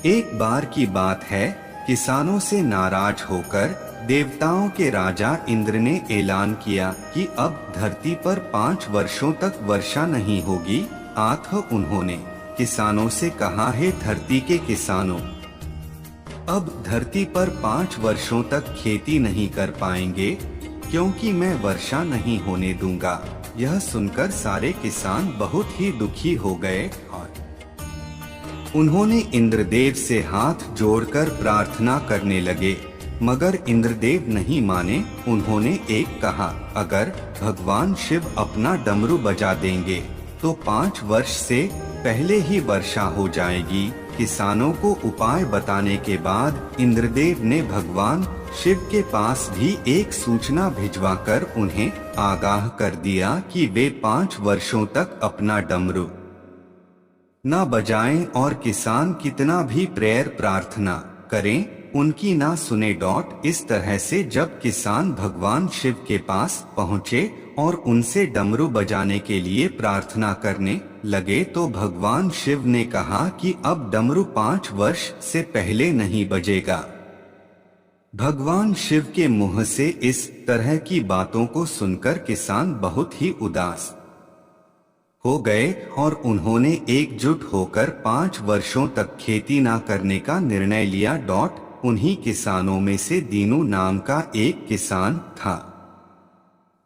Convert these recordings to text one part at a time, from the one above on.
एक बार की बात है, किसानों से नाराज होकर देवताओं के राजा इंद्र ने ऐलान किया कि अब धरती पर 5 वर्षों तक वर्षा नहीं होगी। उन्होंने किसानों से कहा, है धरती के किसानों, अब धरती पर 5 वर्षों तक खेती नहीं कर पाएंगे, क्योंकि मैं वर्षा नहीं होने दूंगा। यह सुनकर सारे किसान बहुत ही दुखी हो गए और उन्होंने इंद्रदेव से हाथ जोड़कर प्रार्थना करने लगे, मगर इंद्रदेव नहीं माने। उन्होंने एक कहा, अगर भगवान शिव अपना डमरू बजा देंगे तो 5 वर्ष से पहले ही वर्षा हो जाएगी। किसानों को उपाय बताने के बाद इंद्रदेव ने भगवान शिव के पास भी एक सूचना भिजवाकर उन्हें आगाह कर दिया कि वे 5 वर्षों तक अपना डमरू न बजाएं और किसान कितना भी प्रेयर प्रार्थना करें, उनकी ना सुने। इस तरह से जब किसान भगवान शिव के पास पहुँचे और उनसे डमरू बजाने के लिए प्रार्थना करने लगे तो भगवान शिव ने कहा कि अब डमरू 5 वर्ष से पहले नहीं बजेगा। भगवान शिव के मुंह से इस तरह की बातों को सुनकर किसान बहुत ही उदास हो गए और उन्होंने एकजुट होकर 5 वर्षों तक खेती ना करने का निर्णय लिया। उन्हीं किसानों में से दीनू नाम का एक किसान था,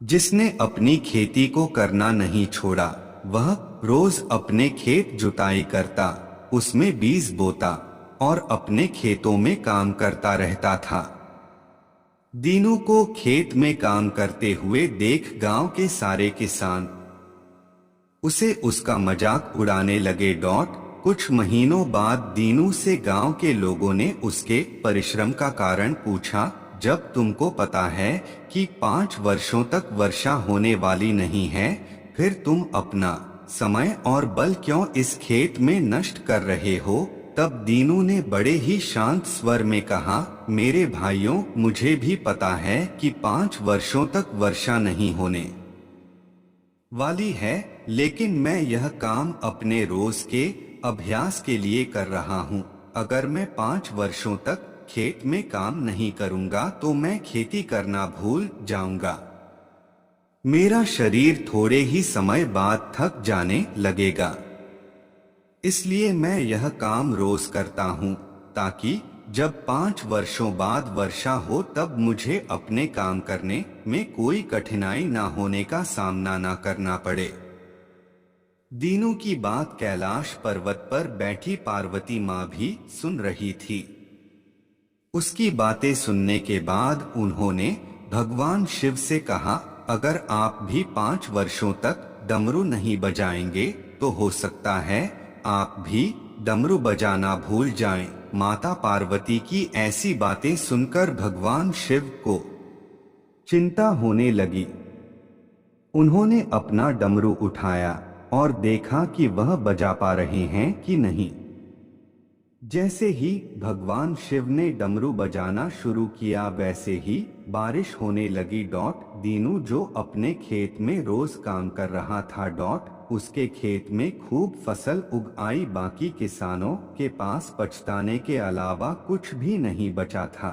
जिसने अपनी खेती को करना नहीं छोड़ा। वह रोज अपने खेत जुताई करता, उसमें बीज बोता और अपने खेतों में काम करता रहता था। दीनू को खेत में काम करते हुए देख गांव के सारे किसान उसे उसका मजाक उड़ाने लगे। कुछ महीनों बाद दीनू से गांव के लोगों ने उसके परिश्रम का कारण पूछा। जब तुमको पता है कि 5 वर्षों तक वर्षा होने वाली नहीं है, फिर तुम अपना समय और बल क्यों इस खेत में नष्ट कर रहे हो? तब दीनू ने बड़े ही शांत स्वर में कहा, मेरे भाइयों, मुझे भी पता है कि 5 वर्षों तक वर्षा नहीं होने वाली है, लेकिन मैं यह काम अपने रोज के अभ्यास के लिए कर रहा हूँ। अगर मैं 5 वर्षों तक खेत में काम नहीं करूँगा तो मैं खेती करना भूल जाऊंगा। मेरा शरीर थोड़े ही समय बाद थक जाने लगेगा। इसलिए मैं यह काम रोज करता हूँ, ताकि जब 5 वर्षों बाद वर्षा हो तब मुझे अपने काम करने में कोई कठिनाई ना होने का सामना ना करना पड़े। दीनू की बात कैलाश पर्वत पर बैठी पार्वती माँ भी सुन रही थी। उसकी बातें सुनने के बाद उन्होंने भगवान शिव से कहा, अगर आप भी 5 वर्षों तक डमरू नहीं बजाएंगे तो हो सकता है आप भी डमरू बजाना भूल जाएं। माता पार्वती की ऐसी बातें सुनकर भगवान शिव को चिंता होने लगी। उन्होंने अपना डमरू उठाया और देखा कि वह बजा पा रहे हैं कि नहीं। जैसे ही भगवान शिव ने डमरू बजाना शुरू किया, वैसे ही बारिश होने लगी। दीनू जो अपने खेत में रोज काम कर रहा था, उसके खेत में खूब फसल उग आई। बाकी किसानों के पास पछताने के अलावा कुछ भी नहीं बचा था।